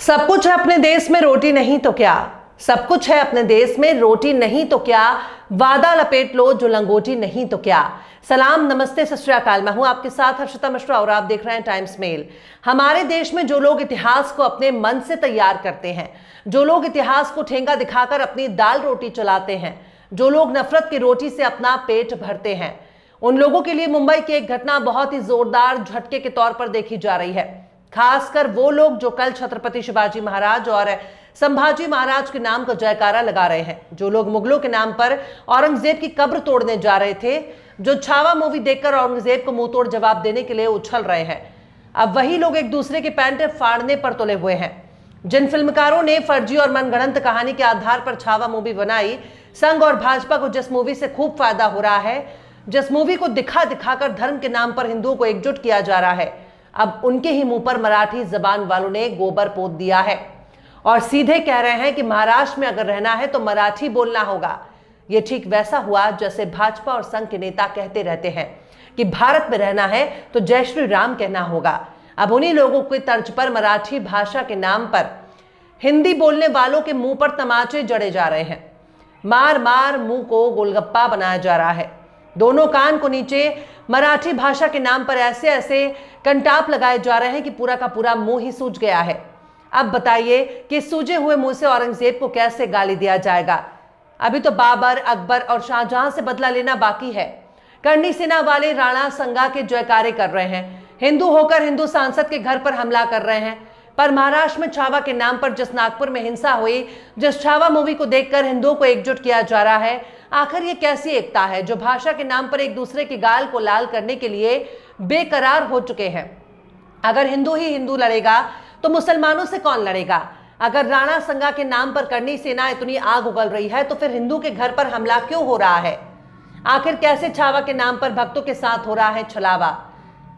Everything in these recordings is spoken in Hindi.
सब कुछ है अपने देश में, रोटी नहीं तो क्या। सब कुछ है अपने देश में, रोटी नहीं तो क्या। वादा लपेट लो जो लंगोटी नहीं तो क्या। सलाम, नमस्ते, सत श्री अकाल। मैं हूं आपके साथ हर्षिता मिश्रा और आप देख रहे हैं टाइम्स मेल। हमारे देश में जो लोग इतिहास को अपने मन से तैयार करते हैं, जो लोग इतिहास को ठेंगा दिखाकर अपनी दाल रोटी चलाते हैं, जो लोग नफरत की रोटी से अपना पेट भरते हैं, उन लोगों के लिए मुंबई की एक घटना बहुत ही जोरदार झटके के तौर पर देखी जा रही है। खासकर वो लोग जो कल छत्रपति शिवाजी महाराज और संभाजी महाराज के नाम का जयकारा लगा रहे हैं, जो लोग मुगलों के नाम पर औरंगजेब की कब्र तोड़ने जा रहे थे, जो छावा मूवी देखकर औरंगजेब को मुंह तोड़ जवाब देने के लिए उछल रहे हैं, अब वही लोग एक दूसरे के पैंट फाड़ने पर तुले हुए हैं। जिन फिल्मकारों ने फर्जी और मनगढ़ंत कहानी के आधार पर छावा मूवी बनाई, संघ और भाजपा को जिस मूवी से खूब फायदा हो रहा है, जिस मूवी को दिखा दिखाकर धर्म के नाम पर हिंदुओं को एकजुट किया जा रहा है, अब उनके ही मुंह पर मराठी जबान वालों ने गोबर पोत दिया है और सीधे कह रहे हैं कि महाराष्ट्र में अगर रहना है तो मराठी बोलना होगा। यह ठीक वैसा हुआ जैसे भाजपा और संघ के नेता कहते रहते हैं कि भारत में रहना है तो जय श्री राम कहना होगा। अब उन्हीं लोगों के तर्ज पर मराठी भाषा के नाम पर हिंदी बोलने वालों के मुंह पर तमाचे जड़े जा रहे हैं। मार मार मुंह को गोलगप्पा बनाया जा रहा है। दोनों कान को नीचे मराठी भाषा के नाम पर ऐसे ऐसे कंटाप लगाए जा रहे हैं कि पूरा का पूरा मुंह ही सूज गया है। अब बताइए कि सूजे हुए मुंह से औरंगजेब को कैसे गाली दिया जाएगा। अभी तो बाबर, अकबर और शाहजहां से बदला लेना बाकी है। करनी सेना वाले राणा संगा के जयकारे कर रहे हैं, हिंदू होकर हिंदू सांसद के घर पर हमला कर रहे हैं। पर महाराष्ट्र में छावा के नाम पर जिस नागपुर में हिंसा हुई, जिस छावा मूवी को देखकर हिंदुओं को एकजुट किया जा रहा है, आखिर ये कैसी एकता है जो भाषा के नाम पर एक दूसरे की गाल को लाल करने के लिए बेकरार हो चुके हैं। अगर हिंदू ही हिंदू लड़ेगा तो मुसलमानों से कौन लड़ेगा। अगर राणा संगा के नाम पर करनी सेना इतनी आग उगल रही है तो फिर हिंदू के घर पर हमला क्यों हो रहा है। आखिर कैसे छावा के नाम पर भक्तों के साथ हो रहा है छलावा।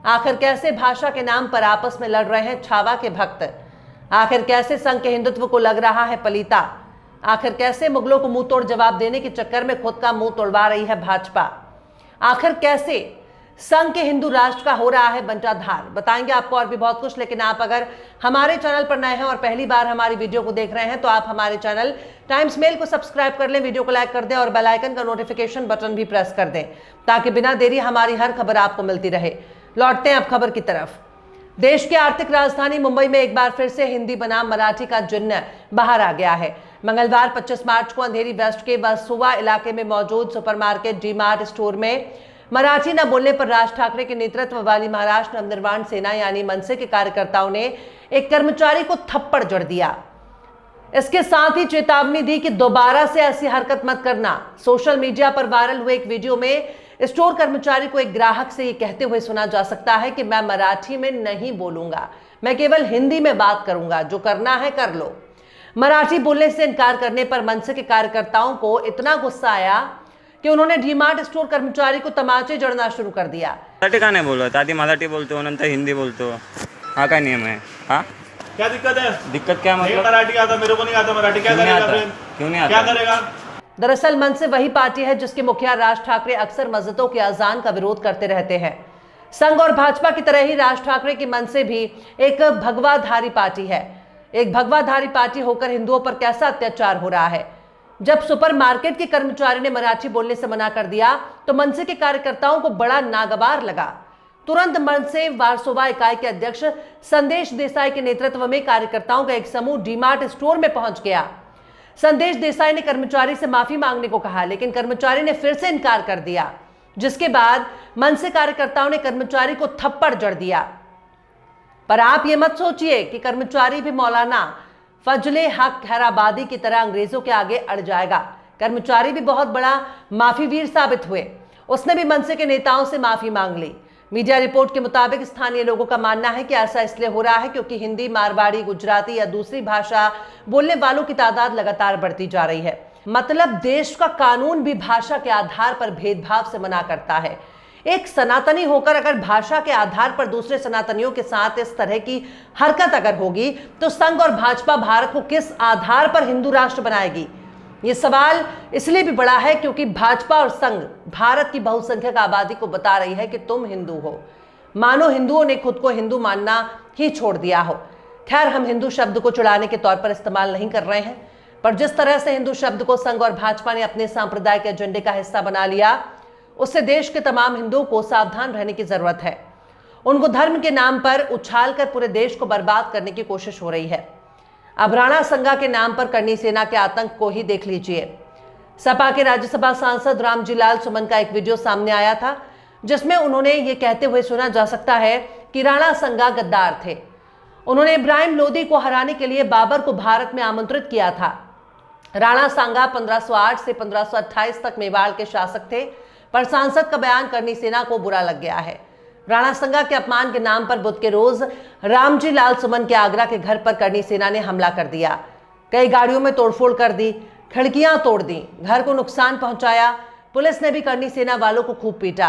आखिर कैसे भाषा के नाम पर आपस में लड़ रहे हैं छावा के भक्त। आखिर कैसे संघ के हिंदुत्व को लग रहा है पलीता। आखिर कैसे मुगलों को मुंह तोड़ जवाब देने के चक्कर में खुद का मुंह तोड़वा रही है भाजपा। आखिर कैसे संघ के हिंदू राष्ट्र का हो रहा है बंटाधार। बताएंगे आपको और भी बहुत कुछ, लेकिन आप अगर हमारे चैनल पर नए हैं और पहली बार हमारी वीडियो को देख रहे हैं तो आप हमारे चैनल टाइम्स मेल को सब्सक्राइब कर लें, वीडियो को लाइक कर दें और बेल आइकन का नोटिफिकेशन बटन भी प्रेस कर दें ताकि बिना देरी हमारी हर खबर आपको मिलती रहे। लौटते हैं अब खबर की तरफ। देश की आर्थिक राजधानी मुंबई में एक बार फिर से हिंदी बनाम मराठी का जिन्न बाहर आ गया है। मंगलवार 25 मार्च को अंधेरी वेस्ट के वसुवा इलाके में मौजूद सुपरमार्केट डी मार्ट स्टोर में मराठी न बोलने पर राज ठाकरे के नेतृत्व वाली महाराष्ट्र नवनिर्माण सेना यानी मनसे के कार्यकर्ताओं ने एक कर्मचारी को थप्पड़ जड़ दिया। इसके साथ ही चेतावनी दी कि दोबारा से ऐसी हरकत मत करना। सोशल मीडिया पर वायरल हुए एक वीडियो में स्टोर कर्मचारी को एक ग्राहक से ये कहते हुए सुना जा सकता है कि मैं मराठी में नहीं बोलूंगा, मैं केवल हिंदी में बात करूंगा, जो करना है कर लो। मराठी बोलने से इनकार करने पर मनसे के कार्यकर्ताओं को इतना गुस्सा आया कि उन्होंने डीमार्ट स्टोर कर्मचारी को तमाचे जड़ना शुरू कर दिया। मराठी का नहीं बोलत, आधी मराठी बोलतो नंतर हिंदी बोलतो, हाँ क्या नियम है। हाँ क्या दिक्कत है? दिक्कत क्या मतलब? मराठी आता, मेरे को नहीं आता मराठी, क्या करेगा फिर? क्यों नहीं आता? क्या करेगा? दरअसल मनसे वही पार्टी है जिसके मुखिया राज ठाकरे अक्सर मस्जिदों की अजान का विरोध करते रहते हैं। संघ और भाजपा की तरह ही राज ठाकरे की मनसे भी एक भगवाधारी पार्टी है। एक भगवाधारी पार्टी होकर हिंदुओं पर कैसा अत्याचार हो रहा है। जब सुपरमार्केट के कर्मचारी ने मराठी बोलने से मना कर दिया तो मनसे के कार्यकर्ताओं को बड़ा नागवार लगा। तुरंत मनसे वारसोवा इकाई के अध्यक्ष संदेश देसाई के नेतृत्व में कार्यकर्ताओं का एक समूह डीमार्ट स्टोर में पहुंच गया। संदेश देसाई ने कर्मचारी से माफी मांगने को कहा, लेकिन कर्मचारी ने फिर से इनकार कर दिया, जिसके बाद मनसे कार्यकर्ताओं ने कर्मचारी को थप्पड़ जड़ दिया। पर आप ये मत सोचिए कि कर्मचारी भी मौलाना फजले हक हैराबादी की तरह अंग्रेजों के आगे अड़ जाएगा। कर्मचारी भी बहुत बड़ा माफीवीर साबित हुए। उसने भी मनसे के नेताओं से माफी मांग ली। मीडिया रिपोर्ट के मुताबिक स्थानीय लोगों का मानना है कि ऐसा इसलिए हो रहा है क्योंकि हिंदी, मारवाड़ी, गुजराती या दूसरी भाषा बोलने वालों की तादाद लगातार बढ़ती जा रही है। मतलब देश का कानून भी भाषा के आधार पर भेदभाव से मना करता है। एक सनातनी होकर अगर भाषा के आधार पर दूसरे सनातनियों के साथ इस तरह की हरकत अगर होगी तो संघ और भाजपा भारत को किस आधार पर हिंदू राष्ट्र बनाएगी। ये सवाल इसलिए भी बड़ा है क्योंकि भाजपा और संघ भारत की बहुसंख्यक आबादी को बता रही है कि तुम हिंदू हो, मानो हिंदुओं ने खुद को हिंदू मानना ही छोड़ दिया हो। खैर, हम हिंदू शब्द को चुड़ाने के तौर पर इस्तेमाल नहीं कर रहे हैं, पर जिस तरह से हिंदू शब्द को संघ और भाजपा ने अपने सांप्रदायिक एजेंडे का हिस्सा बना लिया, उससे देश के तमाम हिंदुओं को सावधान रहने की जरूरत है। उनको धर्म के नाम पर उछालकर पूरे देश को बर्बाद करने की कोशिश हो रही है। अब राणा संगा के नाम पर करनी सेना के आतंक को ही देख लीजिए। सपा के राज्यसभा सांसद रामजी लाल सुमन का एक वीडियो सामने आया था, जिसमें उन्होंने ये कहते हुए सुना जा सकता है कि राणा संगा गद्दार थे। उन्होंने इब्राहिम लोदी को हराने के लिए बाबर को भारत में आमंत्रित किया था। राणा सांगा 1508 से 1528 तक मेवाड़ के शासक थे, पर सांसद का बयान करनी सेना को बुरा लग गया है। राणा संगा के अपमान के नाम पर बुध के रोज रामजी लाल सुमन के आगरा के घर पर करनी सेना ने हमला कर दिया। कई गाड़ियों में तोड़फोड़ कर दी, खिड़कियां तोड़ दी, घर को नुकसान पहुंचाया। पुलिस ने भी करनी सेना वालों को खूब पीटा,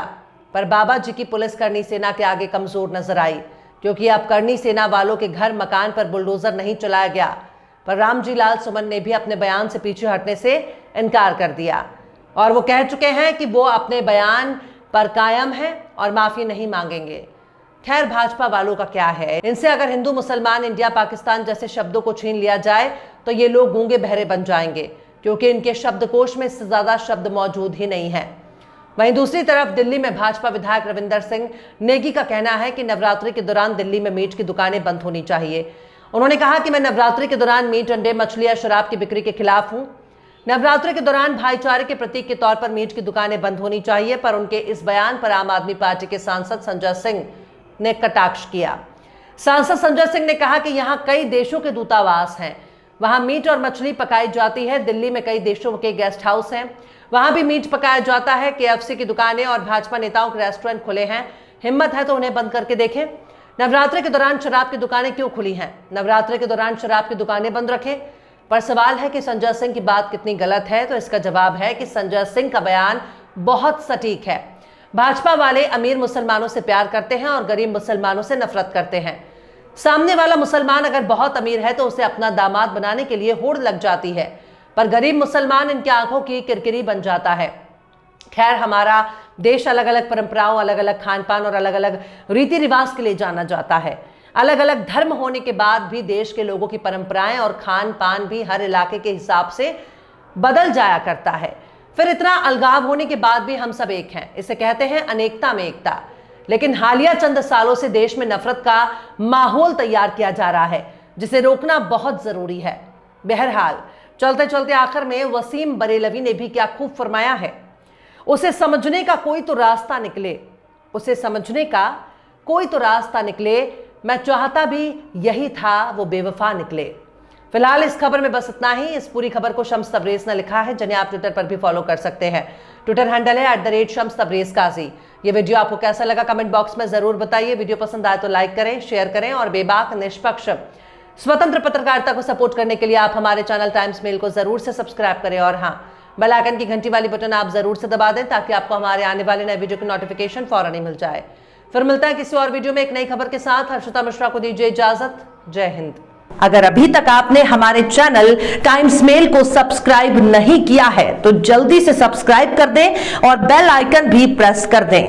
पर बाबा जी की पुलिस करनी सेना के आगे कमजोर नजर आई, क्योंकि अब करनी सेना वालों के घर मकान पर बुलडोजर नहीं चलाया गया। पर रामजी लाल सुमन ने भी अपने बयान से पीछे हटने से इनकार कर दिया और वो कह चुके हैं कि वो अपने बयान पर कायम है और माफी नहीं मांगेंगे। खैर, भाजपा वालों का क्या है, इनसे अगर हिंदू मुसलमान इंडिया पाकिस्तान जैसे शब्दों को छीन लिया जाए तो ये लोग गूंगे बहरे बन जाएंगे, क्योंकि इनके शब्दकोश में इससे ज्यादा शब्द मौजूद ही नहीं है। वहीं दूसरी तरफ दिल्ली में भाजपा विधायक रविंदर सिंह नेगी का कहना है कि नवरात्रि के दौरान दिल्ली में मीट की दुकानें बंद होनी चाहिए। उन्होंने कहा कि मैं नवरात्रि के दौरान मीट, अंडे, मछली या शराब की बिक्री के खिलाफ हूं। नवरात्रि के दौरान भाईचारे के प्रतीक के तौर पर मीट की दुकानें बंद होनी चाहिए, पर उनके इस बयान पर आम आदमी पार्टी के सांसद संजय सिंह ने कटाक्ष किया। सांसद संजय सिंह ने कहा कि यहाँ कई देशों के दूतावास हैं, वहां मीट और मछली पकाई जाती है। दिल्ली में कई देशों के गेस्ट हाउस हैं, वहां भी मीट पकाया जाता है। KFC की दुकानें और भाजपा नेताओं के रेस्टोरेंट खुले हैं, हिम्मत है तो उन्हें बंद करके देखें। नवरात्रि के दौरान शराब की दुकानें क्यों खुली हैं? नवरात्रि के दौरान शराब की दुकानें बंद रखें। पर सवाल है कि संजय सिंह की बात कितनी गलत है, तो इसका जवाब है कि संजय सिंह का बयान बहुत सटीक है। भाजपा वाले अमीर मुसलमानों से प्यार करते हैं और गरीब मुसलमानों से नफरत करते हैं। सामने वाला मुसलमान अगर बहुत अमीर है तो उसे अपना दामाद बनाने के लिए होड़ लग जाती है, पर गरीब मुसलमान इनकी आंखों की किरकिरी बन जाता है। खैर, हमारा देश अलग अलग परंपराओं, अलग अलग खान पान और अलग अलग रीति रिवाज के लिए जाना जाता है। अलग अलग धर्म होने के बाद भी देश के लोगों की परंपराएं और खान पान भी हर इलाके के हिसाब से बदल जाया करता है। फिर इतना अलगाव होने के बाद भी हम सब एक हैं, इसे कहते हैं अनेकता में एकता। लेकिन हालिया चंद सालों से देश में नफरत का माहौल तैयार किया जा रहा है, जिसे रोकना बहुत जरूरी है। बहरहाल, चलते चलते आखिर में वसीम बरेलवी ने भी क्या खूब फरमाया है, उसे समझने का कोई तो रास्ता निकले, उसे समझने का कोई तो रास्ता निकले। मैं चाहता भी यही था, वो बेवफा निकले। फिलहाल इस खबर में बस इतना ही। इस पूरी खबर को शम्स तबरेज ने लिखा है, जिन्हें आप ट्विटर पर भी फॉलो कर सकते हैं। ट्विटर हैंडल है @शम्स तबरेज काजी। ये वीडियो आपको कैसा लगा कमेंट बॉक्स में जरूर बताइए। वीडियो पसंद आए तो लाइक करें, शेयर करें और बेबाक, निष्पक्ष, स्वतंत्र पत्रकारिता को सपोर्ट करने के लिए आप हमारे चैनल टाइम्स मेल को जरूर से सब्सक्राइब करें और हाँ, बेल आइकन की घंटी वाली बटन आप जरूर से दबा दें, ताकि आपको हमारे आने वाले नए वीडियो की नोटिफिकेशन फौरन ही मिल जाए। फिर मिलता है किसी और वीडियो में एक नई खबर के साथ। हर्षिता मिश्रा को दीजिए इजाजत। जय हिंद। अगर अभी तक आपने हमारे चैनल टाइम्स मेल को सब्सक्राइब नहीं किया है तो जल्दी से सब्सक्राइब कर दें और बेल आइकन भी प्रेस कर दें।